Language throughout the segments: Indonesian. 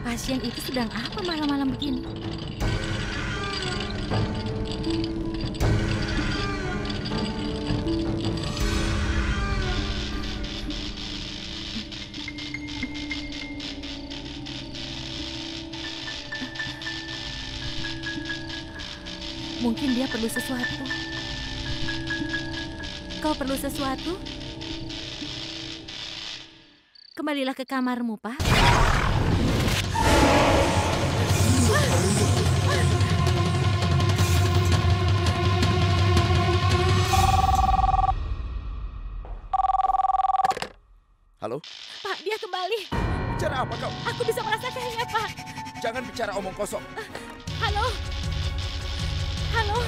Pasien itu sedang apa malam-malam begini? Mungkin dia perlu sesuatu. Kau perlu sesuatu? Kembalilah ke kamarmu, Pak. Halo? Pak, dia kembali. Bicara apa kau? Aku bisa merasakannya, Pak. Jangan bicara omong kosong. Halo? Halo?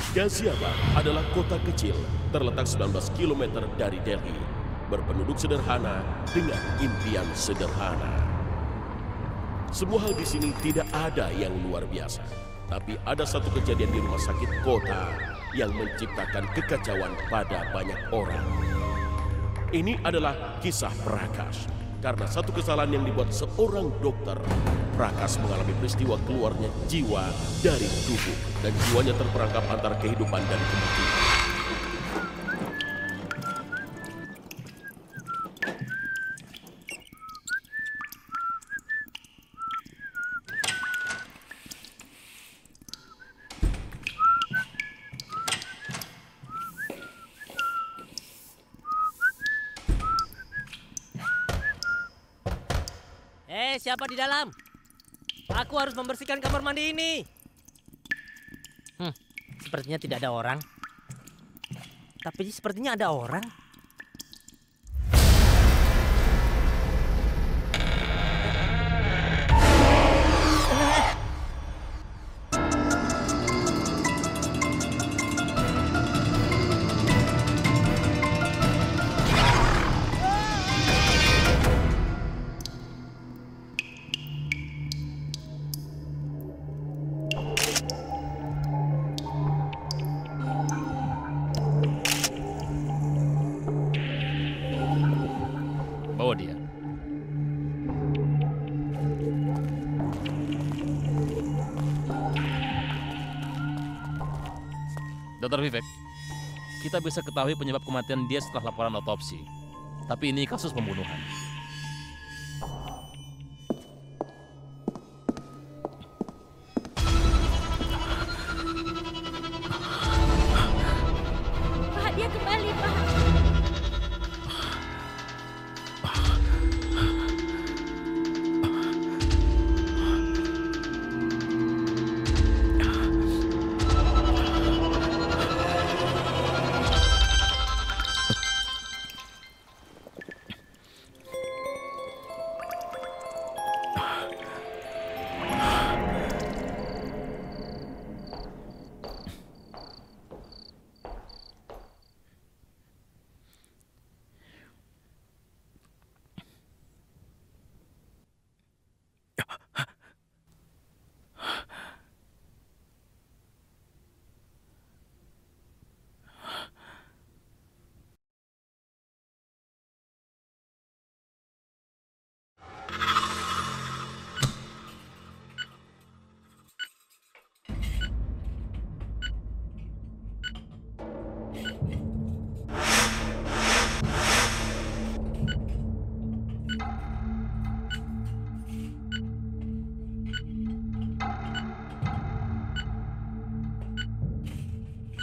Ghaziabad adalah kota kecil terletak 19 km dari Delhi, berpenduduk sederhana dengan impian sederhana. Semua hal di sini tidak ada yang luar biasa, tapi ada satu kejadian di rumah sakit kota yang menciptakan kekacauan pada banyak orang. Ini adalah kisah Prakash. Karena satu kesalahan yang dibuat seorang dokter, Prakash mengalami peristiwa keluarnya jiwa dari tubuh dan jiwanya terperangkap antara kehidupan dan kematian. Siapa di dalam? Aku harus membersihkan kamar mandi ini. Sepertinya tidak ada orang. Tapi sepertinya ada orang. Bawa dia. Dr. Vivek, kita bisa ketahui penyebab kematian dia setelah laporan otopsi. Tapi ini kasus pembunuhan. Pak, dia kembali, Pak.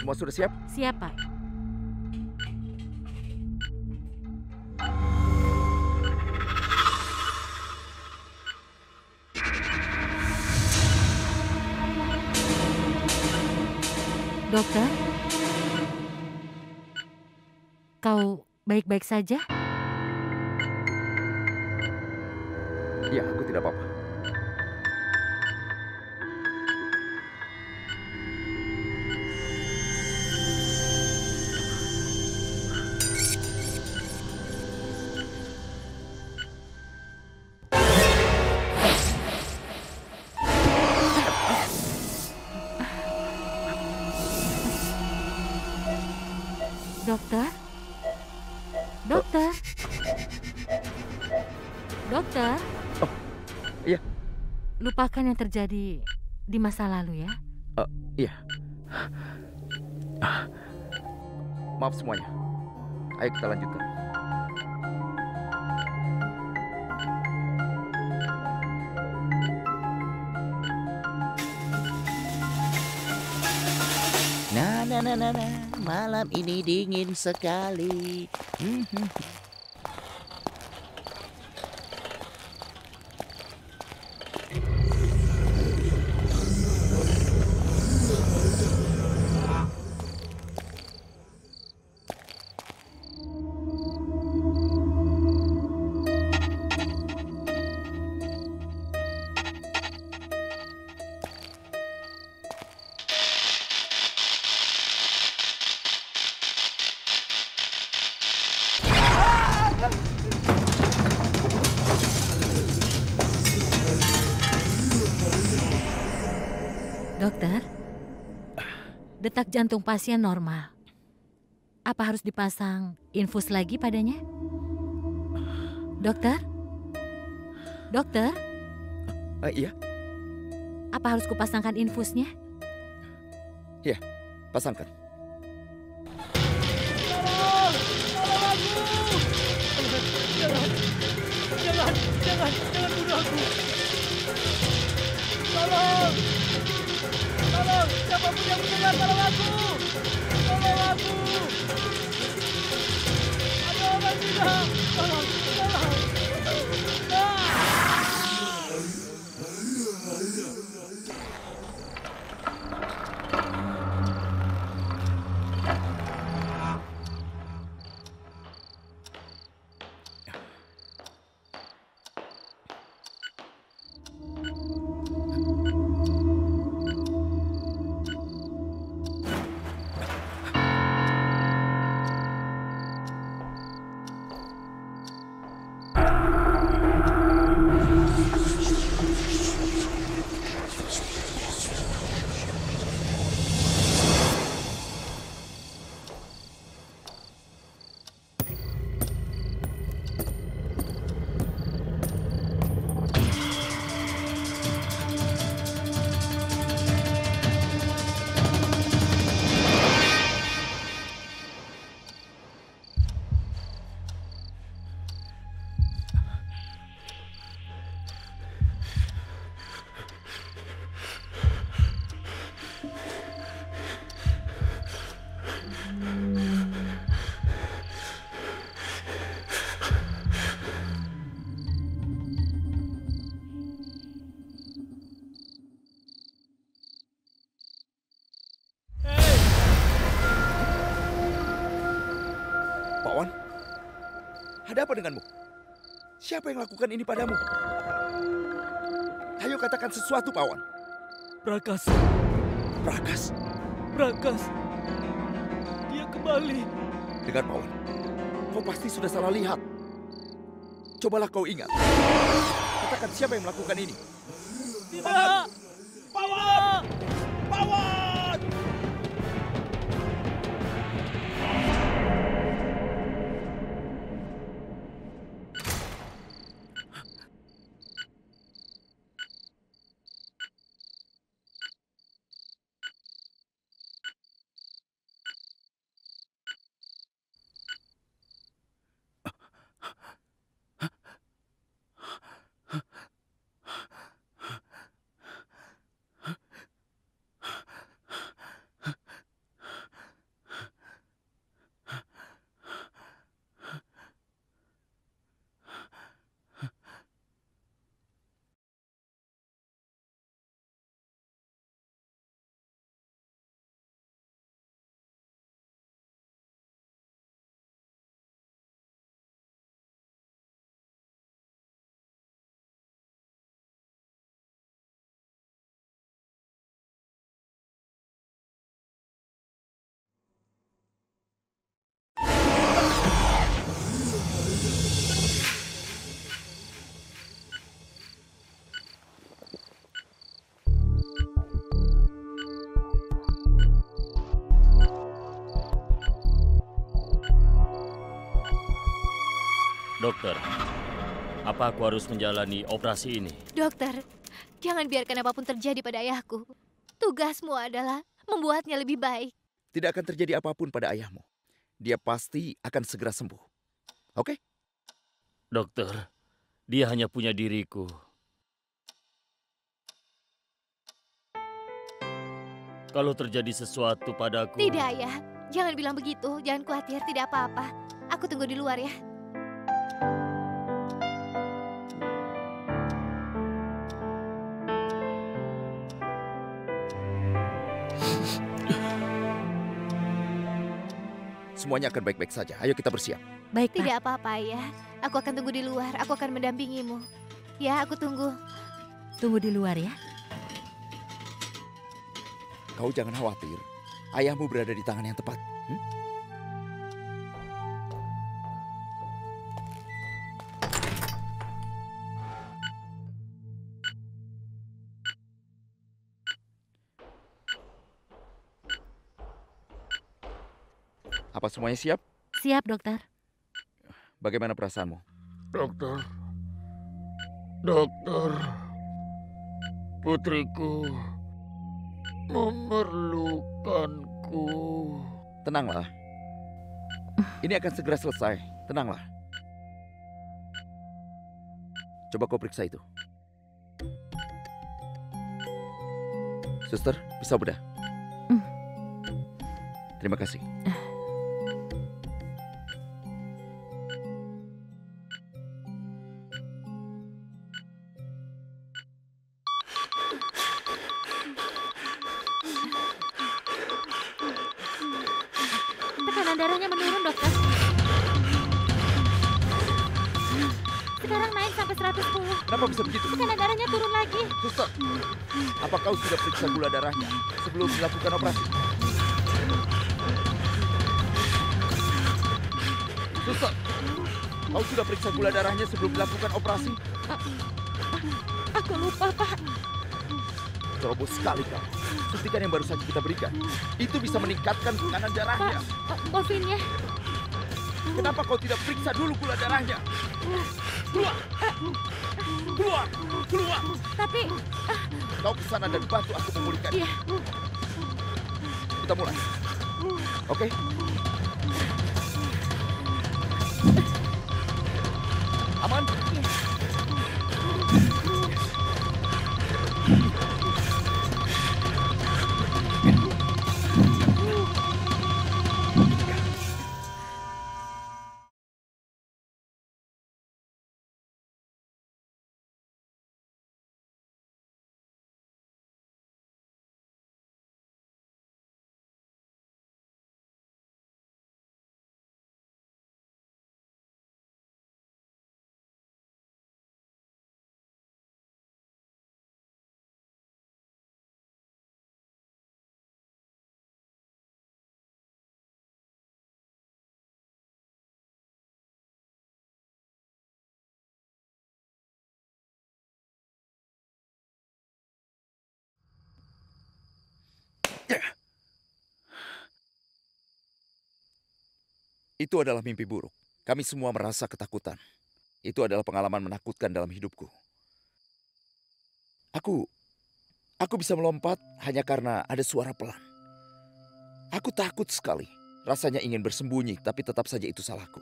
Semua sudah siap? Siap, Pak. Dokter? Kau baik-baik saja? Ya, aku tidak apa-apa. Dokter? Dokter? Dokter? Oh, iya. Lupakan yang terjadi di masa lalu ya. Iya. Maaf semuanya. Ayo kita lanjutkan. Malam ini dingin sekali. Dokter? Detak jantung pasien normal. Apa harus dipasang infus lagi padanya? Dokter? Dokter? Iya, Apa harus kupasangkan infusnya? pasangkan. Pak Wan, ada apa denganmu? Siapa yang lakukan ini padamu? Ayo katakan sesuatu, Pak Wan. Brakas, Brakas, Brakas. Dia kembali. dengar Pak Wan. Kau pasti sudah salah lihat. Cobalah kau ingat. Katakan siapa yang melakukan ini. Tidak. Pawan! Pawan! Dokter, apa aku harus menjalani operasi ini? Dokter, jangan biarkan apapun terjadi pada ayahku. Tugasmu adalah membuatnya lebih baik. Tidak akan terjadi apapun pada ayahmu. Dia pasti akan segera sembuh. Oke? Dokter, dia hanya punya diriku. Kalau terjadi sesuatu padaku... Tidak, Ayah. Jangan bilang begitu. Jangan khawatir, tidak apa-apa. Aku tunggu di luar ya. Semuanya akan baik-baik saja. Ayo kita bersiap. Baik, Pak. Tidak apa-apa, Ayah. Aku akan tunggu di luar. Aku akan mendampingimu. Ya, aku tunggu. Tunggu di luar ya. Kau jangan khawatir. Ayahmu berada di tangan yang tepat. Apa semuanya siap? Siap, dokter. Bagaimana perasaanmu? Dokter, dokter, putriku memerlukanku. Tenanglah. Ini akan segera selesai. Tenanglah. Coba kau periksa itu. Suster, pisau bedah. Terima kasih. Tekanan darahnya menurun, dokter. Sekarang naik sampai 110. Kenapa bisa begitu? Tekanan darahnya turun lagi. Suster, apa kau sudah periksa gula darahnya sebelum dilakukan operasi? Suster, kau sudah periksa gula darahnya sebelum dilakukan operasi? Aku lupa, Pak. Ceroboh sekali kau. Suntikan yang baru saja kita berikan, itu bisa meningkatkan tekanan darahnya. Pak, morfinnya. Kenapa kau tidak periksa dulu gula darahnya? Keluar! Keluar! Keluar! Tapi... Kau ke sana dan bantu aku memulihkan. Iya. Kita mulai. Oke? Aman? Itu adalah mimpi buruk. Kami semua merasa ketakutan. Itu adalah pengalaman menakutkan dalam hidupku. Aku bisa melompat hanya karena ada suara pelan. Aku takut sekali. Rasanya ingin bersembunyi, tapi tetap saja itu salahku.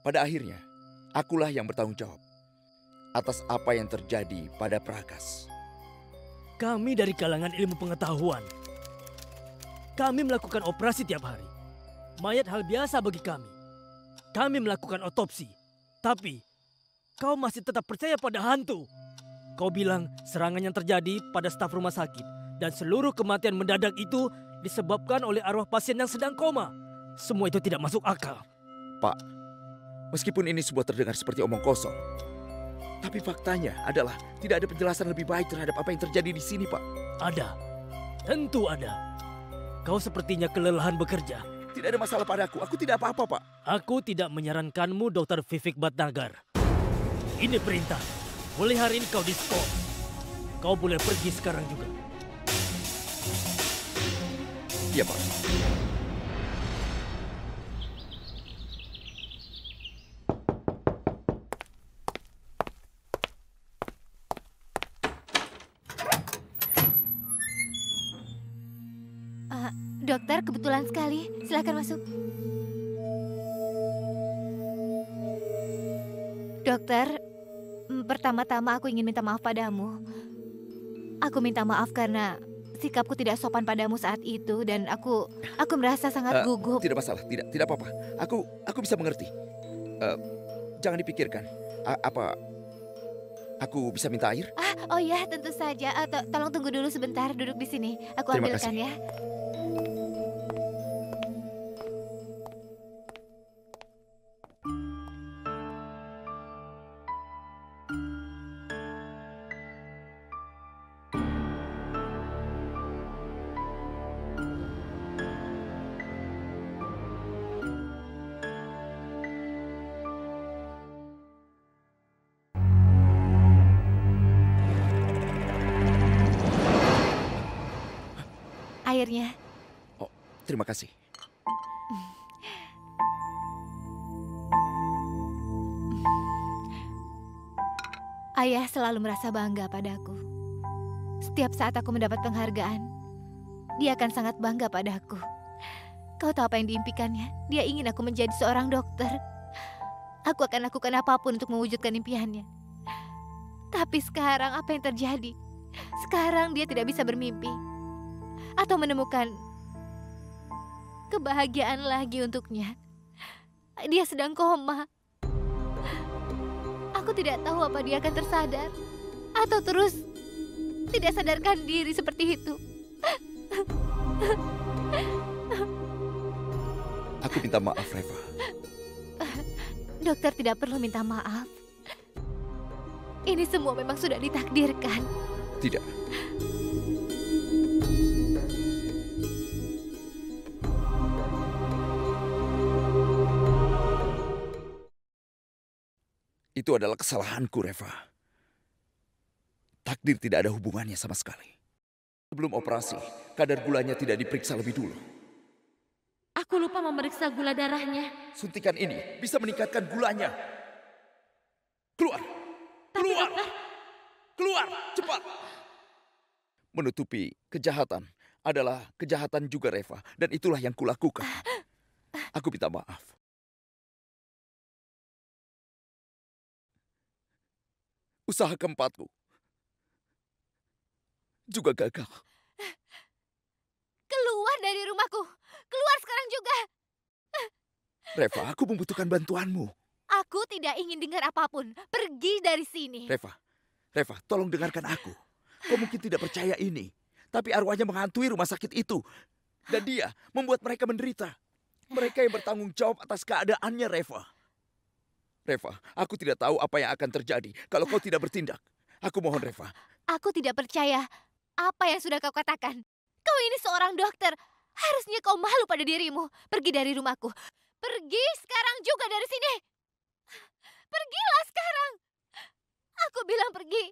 Pada akhirnya, akulah yang bertanggung jawab atas apa yang terjadi pada Prakas. Kami dari kalangan ilmu pengetahuan. Kami melakukan operasi tiap hari. Mayat hal biasa bagi kami. Kami melakukan otopsi. Tapi, kau masih tetap percaya pada hantu. Kau bilang serangan yang terjadi pada staf rumah sakit dan seluruh kematian mendadak itu disebabkan oleh arwah pasien yang sedang koma. Semua itu tidak masuk akal. Pak, meskipun ini sebuah terdengar seperti omong kosong, tapi faktanya adalah tidak ada penjelasan lebih baik terhadap apa yang terjadi di sini, Pak. Ada. Tentu ada. Kau sepertinya kelelahan bekerja. Tidak ada masalah padaku. Aku tidak apa-apa, Pak. Aku tidak menyarankanmu, Dr. Vivek Bhatnagar. Ini perintah. Mulai hari ini kau diskors. Kau boleh pergi sekarang juga. Iya, Pak. Dokter, kebetulan sekali. Silakan masuk. Dokter, pertama-tama aku ingin minta maaf padamu. Aku minta maaf karena sikapku tidak sopan padamu saat itu dan aku merasa sangat gugup. Tidak masalah, tidak apa-apa. Aku bisa mengerti. Jangan dipikirkan. Apa aku bisa minta air? Oh ya, tentu saja. Tolong tunggu dulu sebentar, duduk di sini. Aku Terima ambilkan kasih. ya. Airnya. Oh, terima kasih. Ayah selalu merasa bangga padaku. Setiap saat aku mendapat penghargaan, dia akan sangat bangga padaku. Kau tahu apa yang diimpikannya? Dia ingin aku menjadi seorang dokter. Aku akan lakukan apapun untuk mewujudkan impiannya. Tapi sekarang apa yang terjadi? Sekarang dia tidak bisa bermimpi atau menemukan kebahagiaan lagi untuknya. Dia sedang koma. Aku tidak tahu apa dia akan tersadar atau terus tidak sadarkan diri seperti itu. Aku minta maaf, Reva. Dokter tidak perlu minta maaf. Ini semua memang sudah ditakdirkan. Tidak. Itu adalah kesalahanku, Reva. Takdir tidak ada hubungannya sama sekali. Sebelum operasi, kadar gulanya tidak diperiksa lebih dulu. Aku lupa memeriksa gula darahnya. Suntikan ini bisa meningkatkan gulanya. Keluar! Keluar! Keluar! Cepat! Menutupi kejahatan adalah kejahatan juga, Reva. Dan itulah yang kulakukan. Aku minta maaf. Usaha keempatku juga gagal. Keluar dari rumahku. Keluar sekarang juga. Reva, aku membutuhkan bantuanmu. Aku tidak ingin dengar apapun. Pergi dari sini. Reva, tolong dengarkan aku. Kau mungkin tidak percaya ini, tapi arwahnya menghantui rumah sakit itu. Dan dia membuat mereka menderita. Mereka yang bertanggung jawab atas keadaannya, Reva. Reva, aku tidak tahu apa yang akan terjadi kalau kau tidak bertindak. Aku mohon, Reva. Aku tidak percaya apa yang sudah kau katakan. Kau ini seorang dokter. Harusnya kau malu pada dirimu. Pergi dari rumahku. Pergi sekarang juga dari sini. Pergilah sekarang. Aku bilang pergi.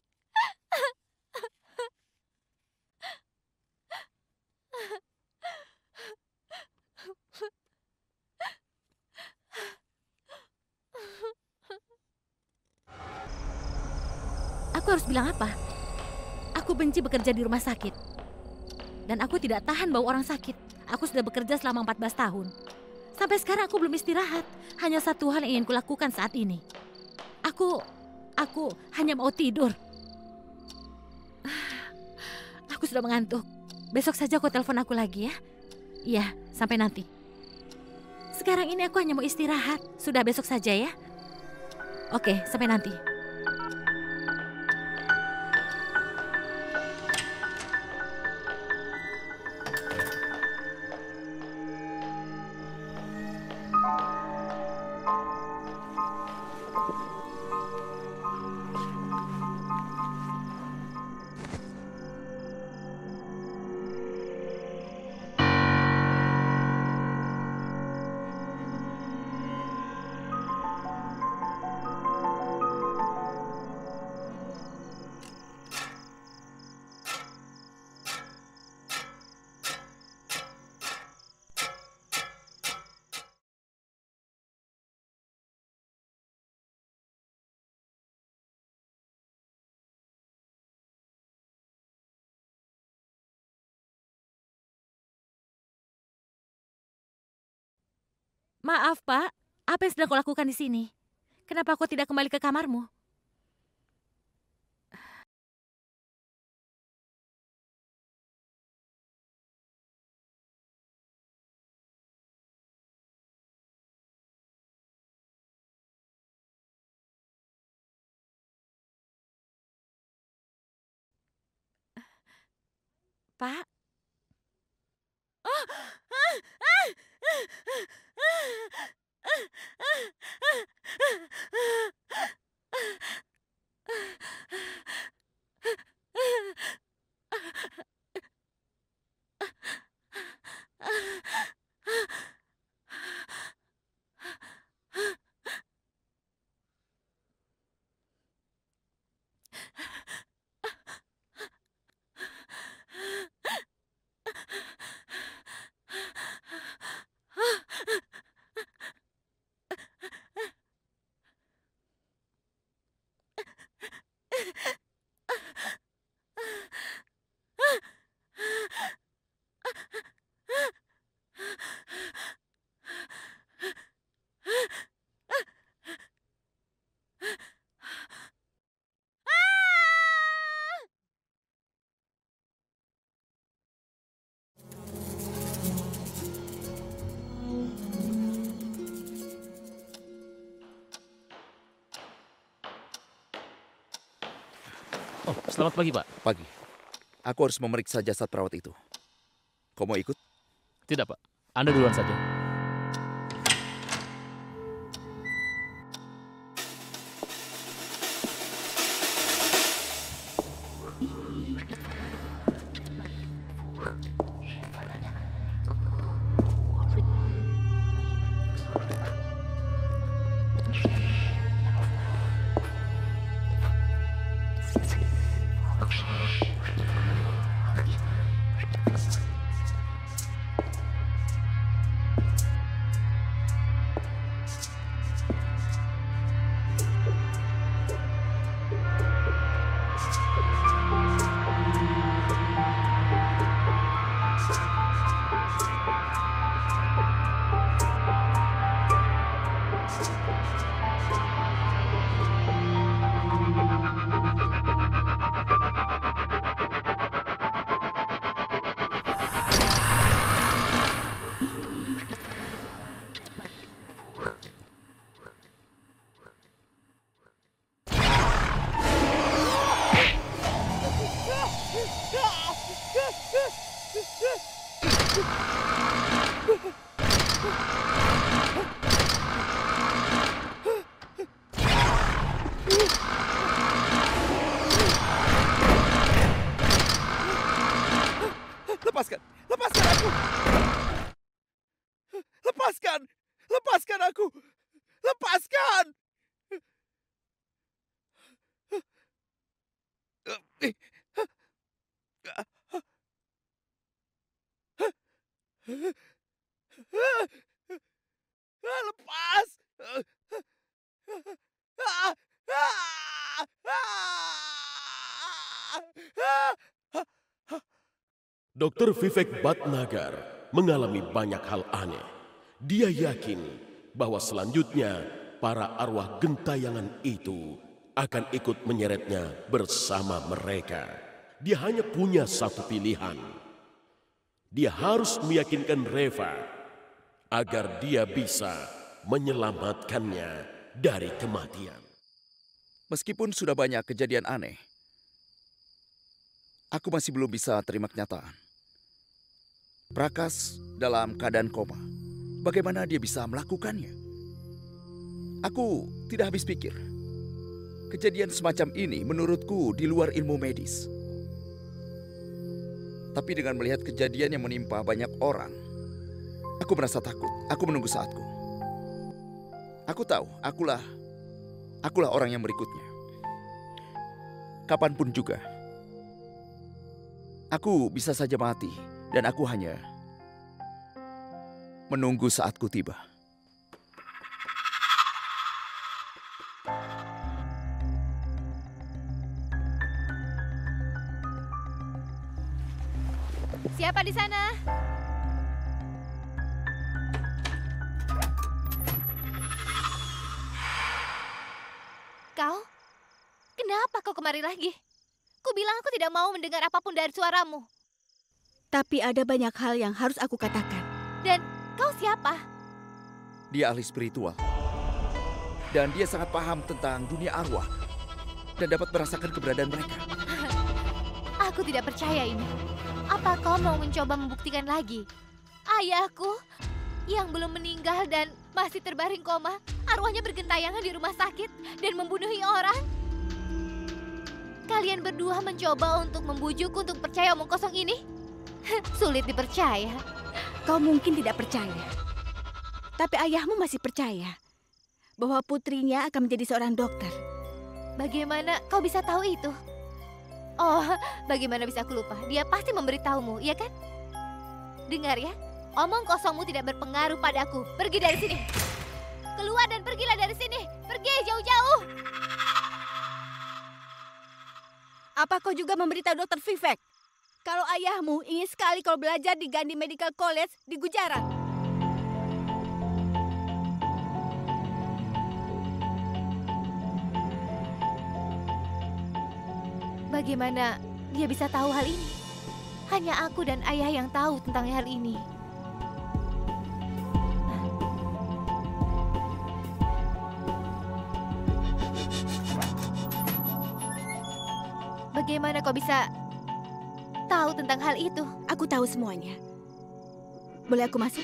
Aku harus bilang apa? Aku benci bekerja di rumah sakit. Dan aku tidak tahan bau orang sakit. Aku sudah bekerja selama 14 tahun. Sampai sekarang aku belum istirahat. Hanya satu hal yang ingin kulakukan saat ini. Aku hanya mau tidur. Aku sudah mengantuk. Besok saja kau telepon aku lagi ya. Iya, sampai nanti. Sekarang ini aku hanya mau istirahat. Sudah besok saja ya. Oke, sampai nanti. Maaf, Pak. Apa yang sedang kau lakukan di sini? Kenapa kau tidak kembali ke kamarmu? Pak? Oh, selamat pagi, Pak. Pagi. Aku harus memeriksa jasad perawat itu. Kau mau ikut? Tidak, Pak. Anda duluan saja. Lepaskan! Lepaskan aku! Lepaskan! Lepaskan aku! Lepaskan! Lepas! Dr. Vivek Bhatnagar mengalami banyak hal aneh. Dia yakin bahwa selanjutnya para arwah gentayangan itu akan ikut menyeretnya bersama mereka. Dia hanya punya satu pilihan. Dia harus meyakinkan Reva agar dia bisa menyelamatkannya dari kematian. Meskipun sudah banyak kejadian aneh, aku masih belum bisa terima kenyataan. Prakas dalam keadaan koma. Bagaimana dia bisa melakukannya? Aku tidak habis pikir. Kejadian semacam ini menurutku di luar ilmu medis. Tapi dengan melihat kejadian yang menimpa banyak orang, aku merasa takut. Aku menunggu saatku. Aku tahu, akulah orang yang berikutnya. Kapanpun juga. Aku bisa saja mati, dan aku hanya menunggu saatku tiba. Siapa di sana? Apa kau kemari lagi? Ku bilang aku tidak mau mendengar apapun dari suaramu. Tapi ada banyak hal yang harus aku katakan. Dan kau siapa? Dia ahli spiritual. Dan dia sangat paham tentang dunia arwah. Dan dapat merasakan keberadaan mereka. Aku tidak percaya ini. Apa kau mau mencoba membuktikan lagi? Ayahku yang belum meninggal dan masih terbaring koma, arwahnya bergentayangan di rumah sakit dan membunuhi orang. Kalian berdua mencoba untuk membujukku untuk percaya omong kosong ini? Sulit dipercaya. Kau mungkin tidak percaya. Tapi ayahmu masih percaya bahwa putrinya akan menjadi seorang dokter. Bagaimana kau bisa tahu itu? Oh, bagaimana bisa aku lupa? Dia pasti memberitahumu, iya kan? Dengar ya, omong kosongmu tidak berpengaruh padaku. Pergi dari sini. Keluar dan pergilah dari sini. Pergi jauh-jauh. Apa kau juga memberitahu Dr. Vivek kalau ayahmu ingin sekali kau belajar di Gandhi Medical College di Gujarat? Bagaimana dia bisa tahu hal ini? Hanya aku dan ayah yang tahu tentang hal ini. Bagaimana kau bisa tahu tentang hal itu? Aku tahu semuanya. Boleh aku masuk?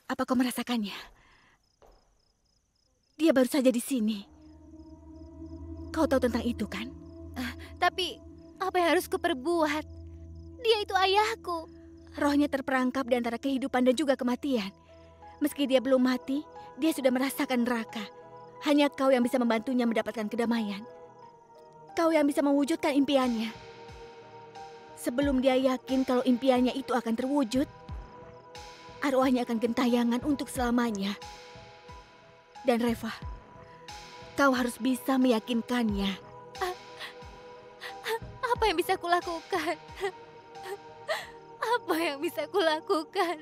Apa kau merasakannya? Dia baru saja di sini. Kau tahu tentang itu kan? Tapi apa yang harus kuperbuat? Dia itu ayahku. Rohnya terperangkap di antara kehidupan dan juga kematian. Meski dia belum mati, dia sudah merasakan neraka. Hanya kau yang bisa membantunya mendapatkan kedamaian. Kau yang bisa mewujudkan impiannya. Sebelum dia yakin kalau impiannya itu akan terwujud, arwahnya akan gentayangan untuk selamanya. Dan Reva, kau harus bisa meyakinkannya. Apa yang bisa kulakukan? Apa yang bisa kulakukan?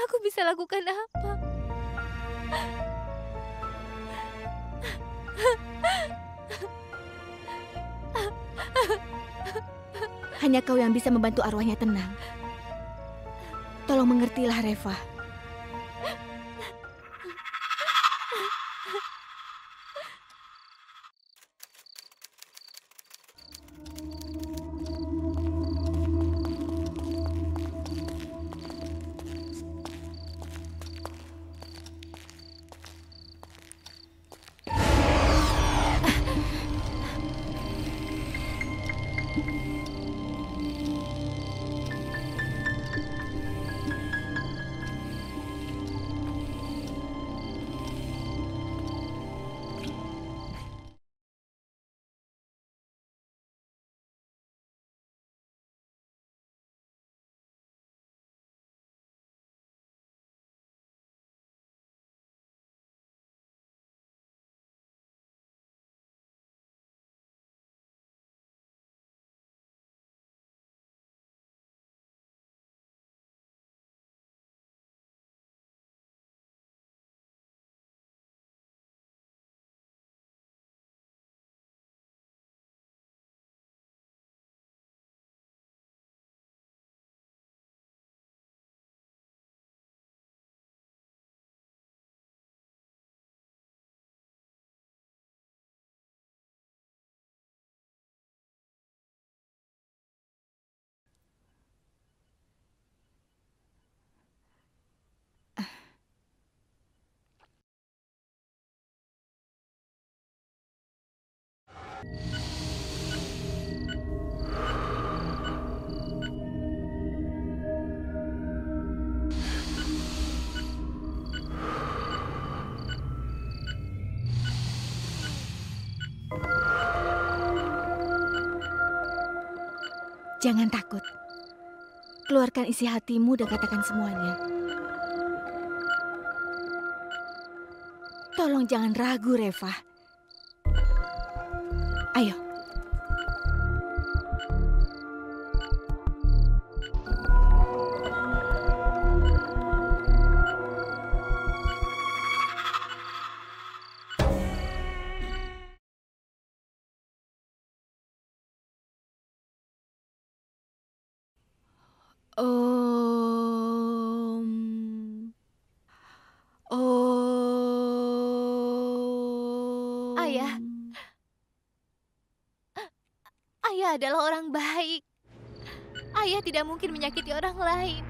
Aku bisa lakukan apa? Hanya kau yang bisa membantu arwahnya tenang. Tolong mengertilah, Reva. Jangan takut. Keluarkan isi hatimu dan katakan semuanya. Tolong jangan ragu, Reva. Ayo. Ayah. Ayah adalah orang baik. Ayah tidak mungkin menyakiti orang lain.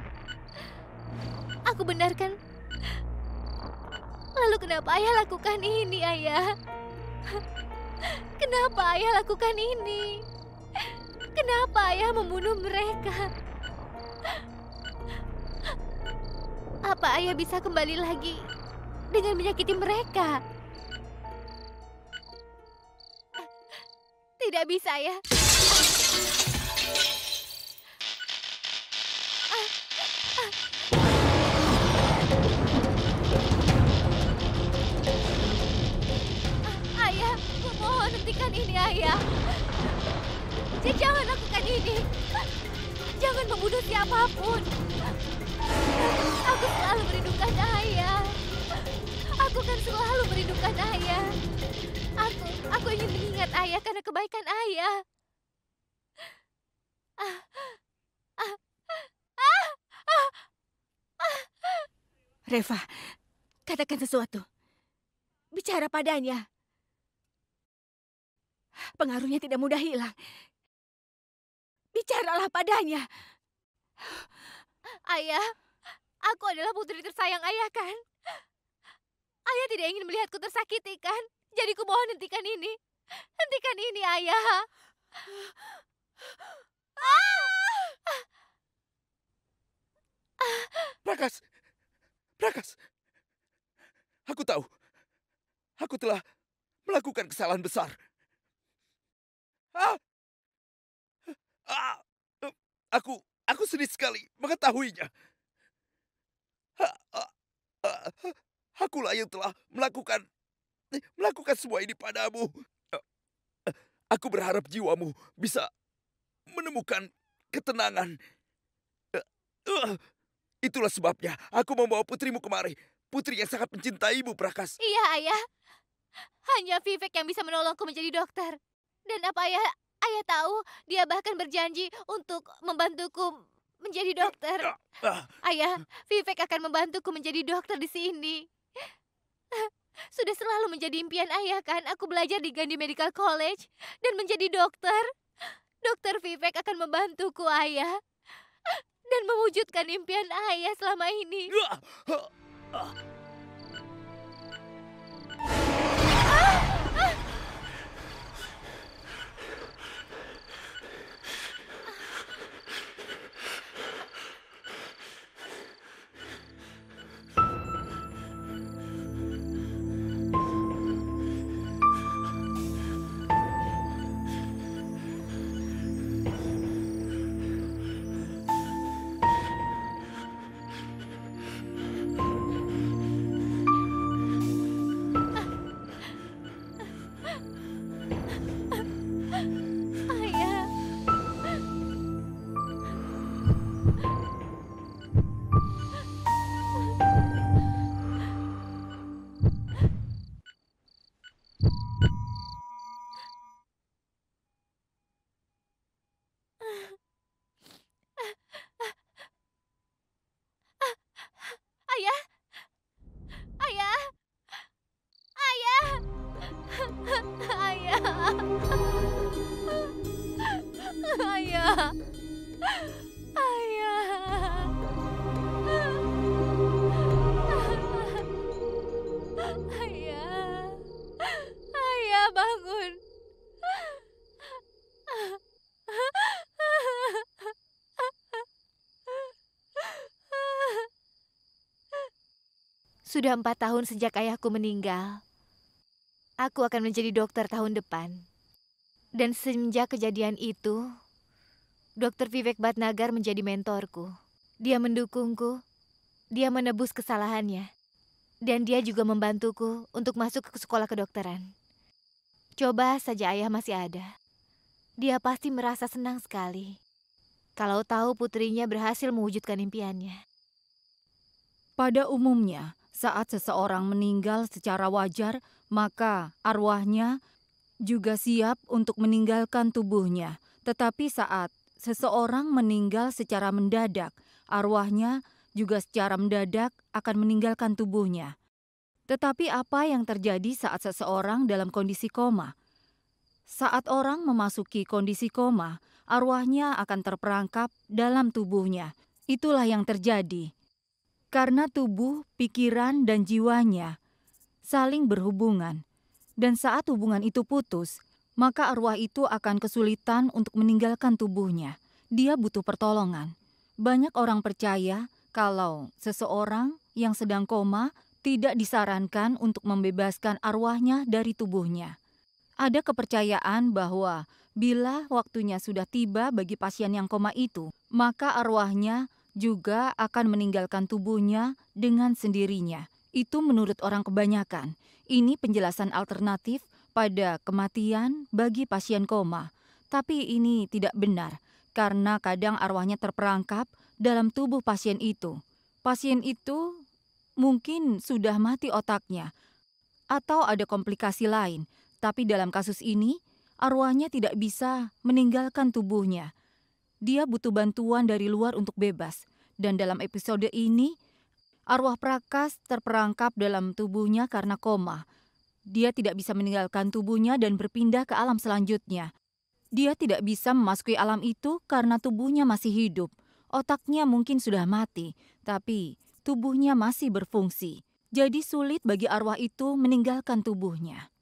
Aku benarkan. Lalu kenapa ayah lakukan ini, Ayah? Kenapa ayah lakukan ini? Kenapa ayah membunuh mereka? Apa ayah bisa kembali lagi dengan menyakiti mereka? Tidak bisa, Ayah. Ayah, kumohon hentikan ini, Ayah. Jangan lakukan ini. Jangan membunuh siapapun. Aku selalu merindukan ayah. Aku kan selalu merindukan ayah. Aku ingin mengingat ayah karena kebaikan ayah. Reva, katakan sesuatu. Bicara padanya. Pengaruhnya tidak mudah hilang. Bicaralah padanya. Ayah, aku adalah putri tersayang ayah, kan? Ayah tidak ingin melihatku tersakiti, kan? Jadi kumohon hentikan ini. Hentikan ini, Ayah. Prakas! Prakas! Aku tahu. Aku telah melakukan kesalahan besar. Aku sedih sekali mengetahuinya. Akulah yang telah melakukan semua ini padamu. Aku berharap jiwamu bisa menemukan ketenangan. Itulah sebabnya aku membawa putrimu kemari. Putri yang sangat mencintaimu, Prakas. Iya, Ayah. Hanya Vivek yang bisa menolongku menjadi dokter. Dan apa ayah tahu, dia bahkan berjanji untuk membantuku menjadi dokter. Ayah, Vivek akan membantuku menjadi dokter di sini. Sudah selalu menjadi impian ayah, kan? Aku belajar di Gandhi Medical College dan menjadi dokter. Dokter Vivek akan membantuku, ayah. Dan mewujudkan impian ayah selama ini. Sudah 4 tahun sejak ayahku meninggal. Aku akan menjadi dokter tahun depan. Dan semenjak kejadian itu, Dr. Vivek Bhatnagar menjadi mentorku. Dia mendukungku, dia menebus kesalahannya. Dan dia juga membantuku untuk masuk ke sekolah kedokteran. Coba saja ayah masih ada. Dia pasti merasa senang sekali kalau tahu putrinya berhasil mewujudkan impiannya. Pada umumnya, saat seseorang meninggal secara wajar, maka arwahnya juga siap untuk meninggalkan tubuhnya. Tetapi saat seseorang meninggal secara mendadak, arwahnya juga secara mendadak akan meninggalkan tubuhnya. Tetapi apa yang terjadi saat seseorang dalam kondisi koma? Saat orang memasuki kondisi koma, arwahnya akan terperangkap dalam tubuhnya. Itulah yang terjadi. Karena tubuh, pikiran, dan jiwanya saling berhubungan. Dan saat hubungan itu putus, maka arwah itu akan kesulitan untuk meninggalkan tubuhnya. Dia butuh pertolongan. Banyak orang percaya kalau seseorang yang sedang koma tidak disarankan untuk membebaskan arwahnya dari tubuhnya. Ada kepercayaan bahwa bila waktunya sudah tiba bagi pasien yang koma itu, maka arwahnya juga akan meninggalkan tubuhnya dengan sendirinya. Itu menurut orang kebanyakan. Ini penjelasan alternatif pada kematian bagi pasien koma. Tapi ini tidak benar, karena kadang arwahnya terperangkap dalam tubuh pasien itu. Pasien itu mungkin sudah mati otaknya, atau ada komplikasi lain. Tapi dalam kasus ini, arwahnya tidak bisa meninggalkan tubuhnya. Dia butuh bantuan dari luar untuk bebas. Dan dalam episode ini, arwah Prakas terperangkap dalam tubuhnya karena koma. Dia tidak bisa meninggalkan tubuhnya dan berpindah ke alam selanjutnya. Dia tidak bisa memasuki alam itu karena tubuhnya masih hidup. Otaknya mungkin sudah mati, tapi tubuhnya masih berfungsi. Jadi sulit bagi arwah itu meninggalkan tubuhnya.